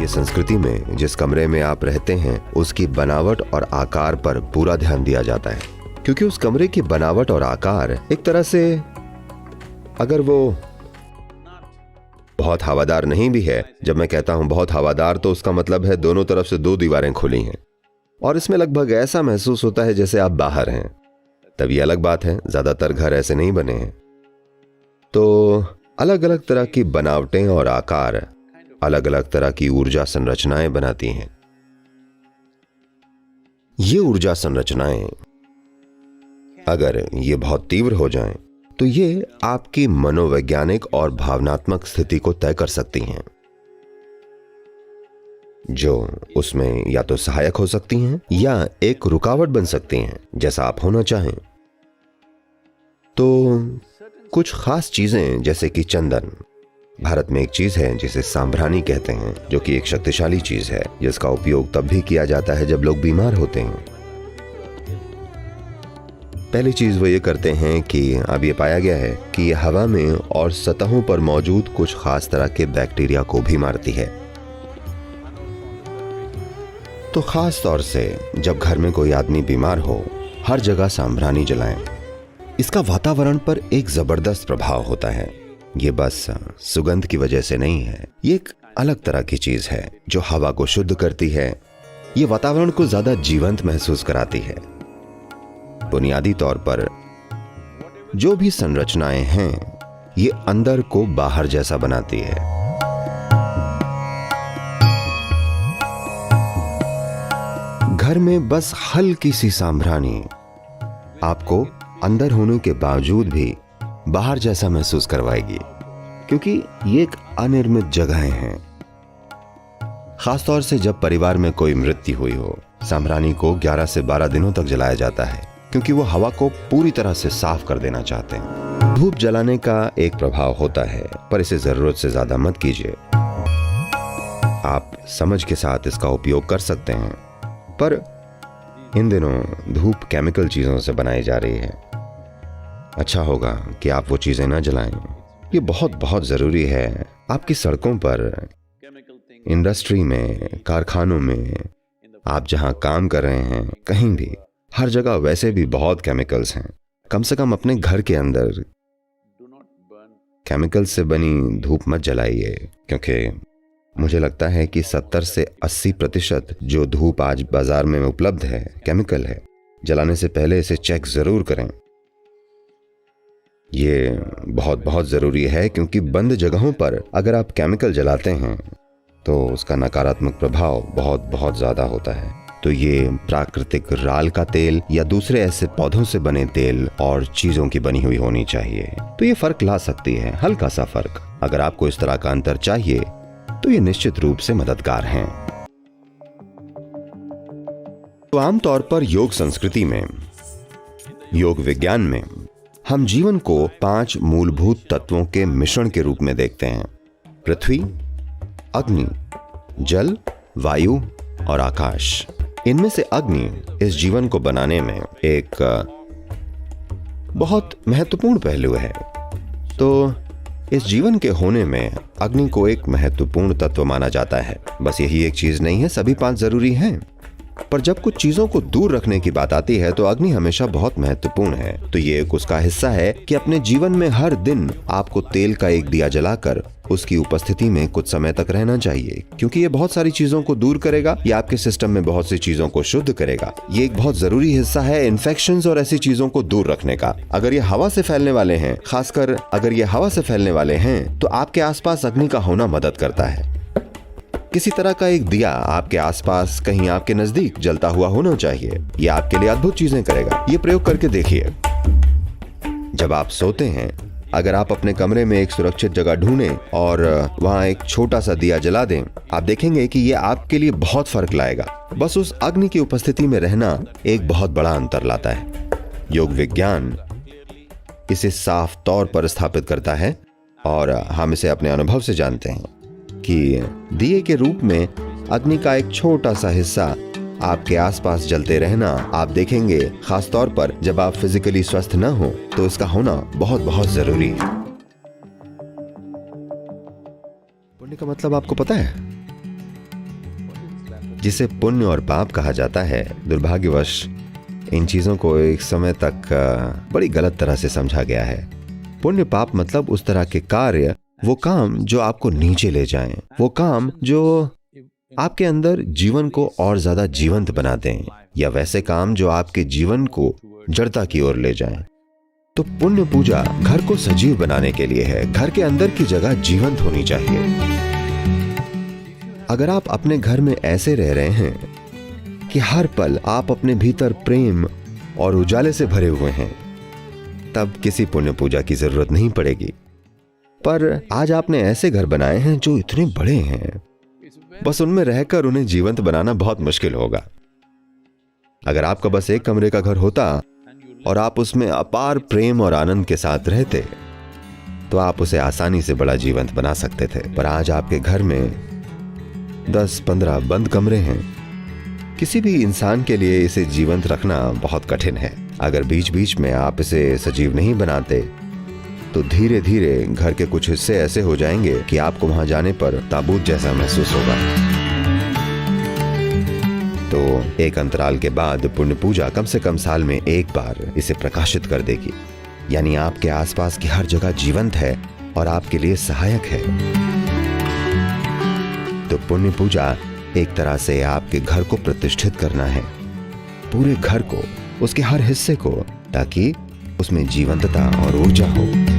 भारतीय संस्कृति में जिस कमरे में आप रहते हैं उसकी बनावट और आकार पर पूरा ध्यान दिया जाता है, क्योंकि उस कमरे की बनावट और आकार एक तरह से, अगर वो बहुत हवादार नहीं भी है, जब मैं कहता हूं बहुत हवादार तो उसका मतलब है दोनों तरफ से 2 दीवारें खुली हैं और इसमें लगभग ऐसा महसूस होता है जैसे आप बाहर हैं, तब ये अलग बात है। ज्यादातर घर ऐसे नहीं बने हैं। तो अलग अलग तरह की बनावटें और आकार अलग अलग तरह की ऊर्जा संरचनाएं बनाती हैं। ये ऊर्जा संरचनाएं अगर ये बहुत तीव्र हो जाएं, तो ये आपकी मनोवैज्ञानिक और भावनात्मक स्थिति को तय कर सकती हैं, जो उसमें या तो सहायक हो सकती हैं या एक रुकावट बन सकती हैं, जैसा आप होना चाहें। तो कुछ खास चीजें जैसे कि चंदन, भारत में एक चीज है जिसे सांभरानी कहते हैं, जो कि एक शक्तिशाली चीज है जिसका उपयोग तब भी किया जाता है जब लोग बीमार होते हैं। पहली चीज वो ये करते हैं कि अब ये पाया गया है कि ये हवा में और सतहों पर मौजूद कुछ खास तरह के बैक्टीरिया को भी मारती है। तो खास तौर से जब घर में कोई आदमी बीमार हो, हर जगह सांभरानी जलाएं। इसका वातावरण पर एक जबरदस्त प्रभाव होता है। ये बस सुगंध की वजह से नहीं है, ये एक अलग तरह की चीज है जो हवा को शुद्ध करती है। ये वातावरण को ज्यादा जीवंत महसूस कराती है। बुनियादी तौर पर जो भी संरचनाएं हैं, ये अंदर को बाहर जैसा बनाती है। घर में बस हल्की सी सांभरानी आपको अंदर होने के बावजूद भी बाहर जैसा महसूस करवाएगी, क्योंकि ये एक अनिर्मित जगहें हैं। खासतौर से जब परिवार में कोई मृत्यु हुई हो, सांभरानी को 11 से 12 दिनों तक जलाया जाता है, क्योंकि वो हवा को पूरी तरह से साफ कर देना चाहते हैं। धूप जलाने का एक प्रभाव होता है, पर इसे जरूरत से ज्यादा मत कीजिए। आप समझ के साथ इसका उपयोग कर सकते हैं, पर इन दिनों धूप केमिकल चीजों से बनाई जा रही है। अच्छा होगा कि आप वो चीजें ना जलाएं। ये बहुत बहुत जरूरी है। आपकी सड़कों पर, इंडस्ट्री में, कारखानों में, आप जहां काम कर रहे हैं, कहीं भी, हर जगह वैसे भी बहुत केमिकल्स हैं। कम से कम अपने घर के अंदर केमिकल से बनी धूप मत जलाइए, क्योंकि मुझे लगता है कि 70 से 80% जो धूप आज बाजार में उपलब्ध है केमिकल है। जलाने से पहले इसे चेक जरूर करें। ये बहुत बहुत जरूरी है, क्योंकि बंद जगहों पर अगर आप केमिकल जलाते हैं तो उसका नकारात्मक प्रभाव बहुत बहुत ज्यादा होता है। तो ये प्राकृतिक राल का तेल या दूसरे ऐसे पौधों से बने तेल और चीजों की बनी हुई होनी चाहिए। तो ये फर्क ला सकती है, हल्का सा फर्क। अगर आपको इस तरह का अंतर चाहिए तो ये निश्चित रूप से मददगार हैं। तो आमतौर पर योग संस्कृति में, योग विज्ञान में, हम जीवन को 5 मूलभूत तत्वों के मिश्रण के रूप में देखते हैं। पृथ्वी, अग्नि, जल, वायु और आकाश। इनमें से अग्नि इस जीवन को बनाने में एक बहुत महत्वपूर्ण पहलू है। तो इस जीवन के होने में अग्नि को एक महत्वपूर्ण तत्व माना जाता है। बस यही एक चीज नहीं है, सभी 5 जरूरी हैं। पर जब कुछ चीजों को दूर रखने की बात आती है तो अग्नि हमेशा बहुत महत्वपूर्ण है। तो ये एक उसका हिस्सा है कि अपने जीवन में हर दिन आपको तेल का एक दिया जलाकर उसकी उपस्थिति में कुछ समय तक रहना चाहिए, क्योंकि ये बहुत सारी चीजों को दूर करेगा, ये आपके सिस्टम में बहुत सी चीजों को शुद्ध करेगा। ये एक बहुत जरूरी हिस्सा है इन्फेक्शंस और ऐसी चीजों को दूर रखने का। अगर ये हवा से फैलने वाले हैं, खासकर अगर ये हवा से फैलने वाले हैं, तो आपके आसपास अग्नि का होना मदद करता है। किसी तरह का एक दिया आपके आसपास कहीं आपके नजदीक जलता हुआ होना चाहिए। ये आपके लिए अद्भुत चीजें करेगा। ये प्रयोग करके देखिए। जब आप सोते हैं, अगर आप अपने कमरे में एक सुरक्षित जगह ढूंढें और वहां एक छोटा सा दिया जला दें, आप देखेंगे कि ये आपके लिए बहुत फर्क लाएगा। बस उस अग्नि की उपस्थिति में रहना एक बहुत बड़ा अंतर लाता है। योग विज्ञान इसे साफ तौर पर स्थापित करता है और हम इसे अपने अनुभव से जानते हैं कि दिए के रूप में अग्नि का एक छोटा सा हिस्सा आपके आसपास जलते रहना, आप देखेंगे, खास तौर पर जब आप फिजिकली स्वस्थ न हो, तो इसका होना बहुत बहुत जरूरी है। पुण्य का मतलब आपको पता है? जिसे पुण्य और पाप कहा जाता है, दुर्भाग्यवश इन चीजों को एक समय तक बड़ी गलत तरह से समझा गया है। पुण्य पाप मतलब उस तरह के कार्य, वो काम जो आपको नीचे ले जाएं, वो काम जो आपके अंदर जीवन को और ज्यादा जीवंत बना दें, या वैसे काम जो आपके जीवन को जड़ता की ओर ले जाएं। तो पुण्य पूजा घर को सजीव बनाने के लिए है। घर के अंदर की जगह जीवंत होनी चाहिए। अगर आप अपने घर में ऐसे रह रहे हैं कि हर पल आप अपने भीतर प्रेम और उजाले से भरे हुए हैं, तब किसी पुण्य पूजा की जरूरत नहीं पड़ेगी। पर आज आपने ऐसे घर बनाए हैं जो इतने बड़े हैं, बस उनमें रहकर उन्हें जीवंत बनाना बहुत मुश्किल होगा। अगर आपका बस एक कमरे का घर होता और आप उसमें अपार प्रेम और आनंद के साथ रहते, तो आप उसे आसानी से बड़ा जीवंत बना सकते थे। पर आज आपके घर में 10-15 बंद कमरे हैं। किसी भी इंसान के लिए इसे जीवंत रखना बहुत कठिन है। अगर बीच बीच में आप इसे सजीव नहीं बनाते, तो धीरे धीरे घर के कुछ हिस्से ऐसे हो जाएंगे कि आपको वहां जाने पर ताबूत जैसा महसूस होगा। तो एक अंतराल के बाद पुण्य पूजा कम से कम साल में एक बार इसे प्रकाशित कर देगी, यानी आपके आसपास की हर जगह जीवंत है और आपके लिए सहायक है। तो पुण्य पूजा एक तरह से आपके घर को प्रतिष्ठित करना है, पूरे घर को, उसके हर हिस्से को, ताकि उसमें जीवंतता और ऊर्जा हो।